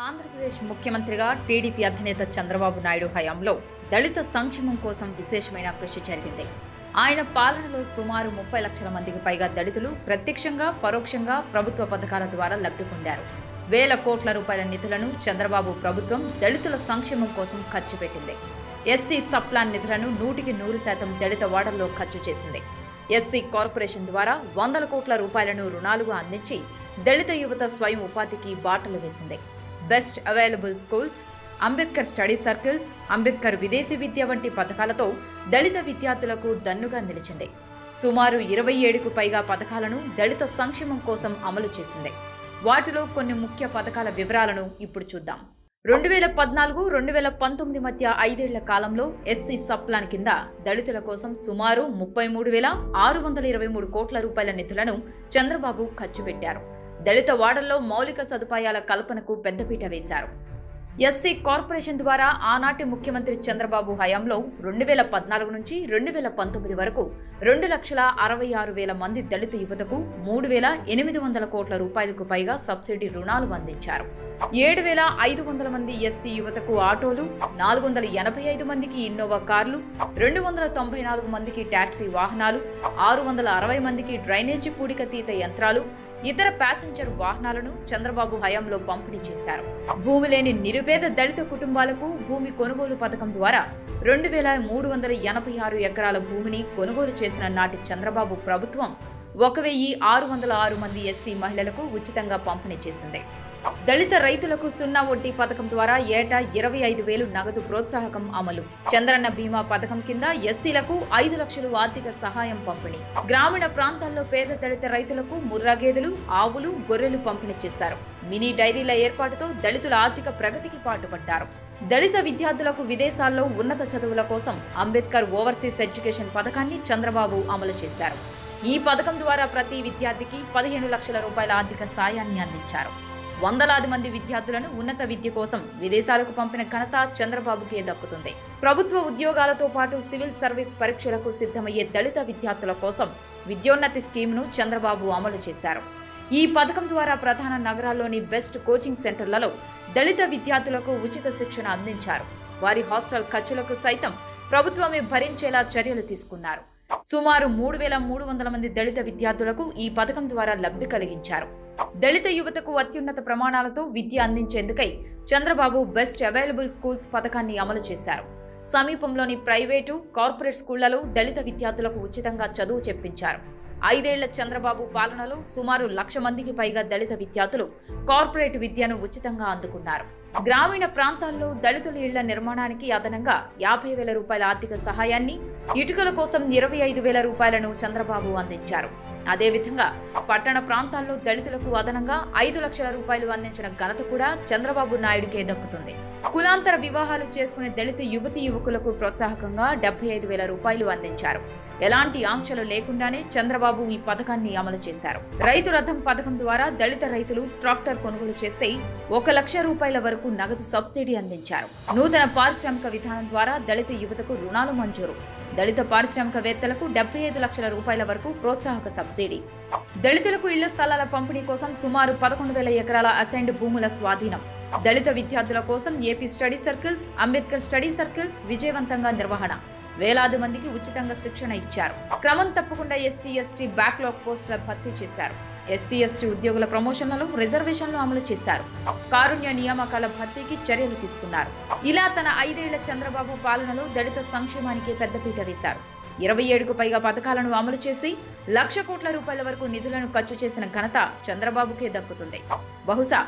ఆంధ్రప్రదేశ్ ముఖ్యమంత్రిగా టీడీపీ అధినేత చంద్రబాబు నాయుడు హయాంలో దళిత సంక్షేమం కోసం విశేషమైన కృషి జరిగింది. ఆయన పాలనలో సుమారు 30 లక్షల మందికి పైగా దళితులు ప్రత్యక్షంగా పరోక్షంగా ప్రభుత్వ పథకాల ద్వారా లబ్ధి పొందారు. వేల కోట్ల రూపాయల నిధులను చంద్రబాబు ప్రభుత్వం దళితుల సంక్షేమం కోసం ఖర్చు పెట్టింది. ఎస్సీ సప్లాన్ నిధులను 100% దళిత వాడల్లో ఖర్చు చేసింది. ఎస్సీ కార్పొరేషన్ ద్వారా 100 కోట్ల రూపాయలను రుణాలుగా అందించి దళిత యువత స్వయం ఉపాధికి బాటలు వేసింది. Best available schools, Ambedkar study circles, Ambedkar విదేశీ విద్య వంటి పథకాలతో దళిత విద్యార్థులకు దన్నుగా నిలిచింది. సుమారు 27కు పైగా పథకాలను దళిత సంక్షేమం కోసం అమలు చేసింది. వాటిలో కొన్ని ముఖ్య పథకాల వివరాలను ఇప్పుడు చూద్దాం. 2014-2019 మధ్య 5 ఏళ్ల కాలంలో ఎస్సీ సప్లాన్ కింద దళితుల కోసం సుమారు 33,623 కోట్ల రూపాయల నిధులను చంద్రబాబు ఖర్చు పెట్టారు. దళిత వాడల్లో మౌలిక సదుపాయాల కల్పనకు పెద్దపీట వేశారు. ఎస్సీ కార్పొరేషన్ ద్వారా ఆనాటి ముఖ్యమంత్రి చంద్రబాబు హయాంలో 2014 నుంచి 2019 వరకు 2,66,000 మంది దళిత యువతకు 3,800 కోట్ల రూపాయలకు పైగా సబ్సిడీ రుణాలు అందించారు. 7,500 మంది ఎస్సీ యువతకు ఆటోలు, 485 మందికి ఇన్నోవా కార్లు, 294 మందికి టాక్సీ వాహనాలు, 660 మందికి డ్రైనేజీ పూడికతీత యంత్రాలు, ఇతర ప్యాసింజర్ వాహనాలను చంద్రబాబు హయాంలో పంపిణీ చేశారు. భూమి లేని నిరుపేద దళిత కుటుంబాలకు భూమి కొనుగోలు పథకం ద్వారా 2,386 ఎకరాల భూమిని కొనుగోలు చేసిన నాటి చంద్రబాబు ప్రభుత్వం 1,606 మంది ఎస్సీ మహిళలకు ఉచితంగా పంపిణీ చేసింది. దళిత రైతులకు 0 వడ్డీ పథకం ద్వారా ఏటా 25,000 నగదు ప్రోత్సాహకం అమలు. చంద్రన్న బీమా పథకం కింద ఎస్సీలకు 5 లక్షలు ఆర్థిక సహాయం పంపిణీ. గ్రామీణ ప్రాంతాల్లో పేద దళిత రైతులకు ముర్రా గేదెలు, ఆవులు, గొర్రెలు పంపిణీ చేశారు. మినీ డైరీల ఏర్పాటుతో దళితుల ఆర్థిక ప్రగతికి పాటుపడ్డారు. దళిత విద్యార్థులకు విదేశాల్లో ఉన్నత చదువుల కోసం అంబేద్కర్ ఓవర్సీస్ ఎడ్యుకేషన్ పథకాన్ని చంద్రబాబు అమలు చేశారు. ఈ పథకం ద్వారా ప్రతి విద్యార్థికి 15 లక్షల రూపాయల ఆర్థిక సాయాన్ని అందించారు. వందలాది మంది విద్యార్థులను ఉన్నత విద్య కోసం విదేశాలకు పంపిన ఘనత చంద్రబాబుకే దక్కుతుంది. ప్రభుత్వ ఉద్యోగాలతో పాటు సివిల్ సర్వీస్ పరీక్షలకు సిద్ధమయ్యే దళిత విద్యార్థుల కోసం విద్యోన్నతి స్కీమ్ను చంద్రబాబు అమలు చేశారు. ఈ పథకం ద్వారా ప్రధాన నగరాల్లోని బెస్ట్ కోచింగ్ సెంటర్లలో దళిత విద్యార్థులకు ఉచిత శిక్షణ అందించారు. వారి హాస్టల్ ఖర్చులకు సైతం ప్రభుత్వమే భరించేలా చర్యలు తీసుకున్నారు. సుమారు 3,300 మంది దళిత విద్యార్థులకు ఈ పథకం ద్వారా లబ్ధి కలిగించారు. దళిత యువతకు అత్యున్నత ప్రమాణాలతో విద్య అందించేందుకై చంద్రబాబు బెస్ట్ అవైలబుల్ స్కూల్స్ పథకాన్ని అమలు చేశారు. సమీపంలోని ప్రైవేటు, కార్పొరేట్ స్కూళ్లలో దళిత విద్యార్థులకు ఉచితంగా చదువు చెప్పించారు. 5 ఏళ్ల చంద్రబాబు పాలనలో సుమారు 1,00,000 మందికి పైగా దళిత విద్యార్థులు కార్పొరేట్ విద్యను ఉచితంగా అందుకున్నారు. గ్రామీణ ప్రాంతాల్లో దళితుల ఇళ్ల నిర్మాణానికి అదనంగా 50,000 రూపాయల ఆర్థిక సహాయాన్ని, ఇటుకల కోసం 25,000 రూపాయలను చంద్రబాబు అందించారు. అదేవిధంగా పట్టణ ప్రాంతాల్లో దళితులకు అదనంగా 5 లక్షల రూపాయలు అందించిన ఘనత కూడా చంద్రబాబు నాయుడుకే దక్కుతుంది. కులాంతర వివాహాలు చేసుకునే దళిత యువతీ యువకులకు ప్రోత్సాహకంగా 75,000 రూపాయలు అందించారు. ఎలాంటి ఆంక్షలు లేకుండానే చంద్రబాబు ఈ పథకాన్ని అమలు చేశారు. రైతు రథం పథకం ద్వారా దళిత రైతులు ట్రాక్టర్ కొనుగోలు చేస్తే 1 లక్ష రూపాయల వరకు నగదు సబ్సిడీ అందించారు. నూతన పారిశ్రామిక విధానం ద్వారా దళిత యువతకు రుణాలు మంజూరు. దళిత పారిశ్రామికవేత్తలకు 75 లక్షల రూపాయల వరకు ప్రోత్సాహక సబ్సిడీ. దళితులకు ఇళ్ల స్థలాల పంపిణీ కోసం సుమారు 11,000 ఎకరాల అసైన్డ్ భూముల స్వాధీనం. దళిత విద్యార్థుల కోసం AP study circles, Ambedkar study circles విజయవంతంగా నిర్వహణ. వేలాది మందికి ఉచితంగా శిక్షణ ఇచ్చారు. క్రమం తప్పకుండా ఎస్సీ ఎస్టీ బ్యాక్లాగ్ పోస్టుల భర్తీ చేశారు. ఎస్సీ ఎస్టీ ఉద్యోగుల ప్రమోషన్లలో రిజర్వేషన్లు అమలు చేశారు. కారుణ్య నియామకాల భర్తీకి చర్యలు తీసుకున్నారు. ఇలా తన 5 ఏళ్ల చంద్రబాబు పాలనలో దళిత సంక్షేమానికి పెద్దపీట వేశారు. 27కు పైగా పథకాలను అమలు చేసి 1,00,000 కోట్ల రూపాయల వరకు నిధులను ఖర్చు చేసిన ఘనత చంద్రబాబుకే దక్కుతుంది. బహుశా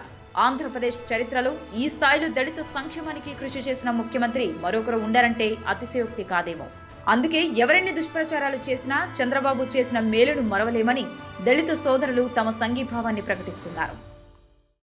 ఆంధ్రప్రదేశ్ చరిత్రలో ఈ స్థాయిలో దళిత సంక్షేమానికి కృషి చేసిన ముఖ్యమంత్రి మరొకరు ఉండరంటే అతిశయోక్తి కాదేమో. అందుకే ఎవరెన్ని దుష్ప్రచారాలు చేసినా చంద్రబాబు చేసిన మేలును మరవలేమని దళిత సోదరులు తమ సంఘీభావాన్ని ప్రకటిస్తున్నారు.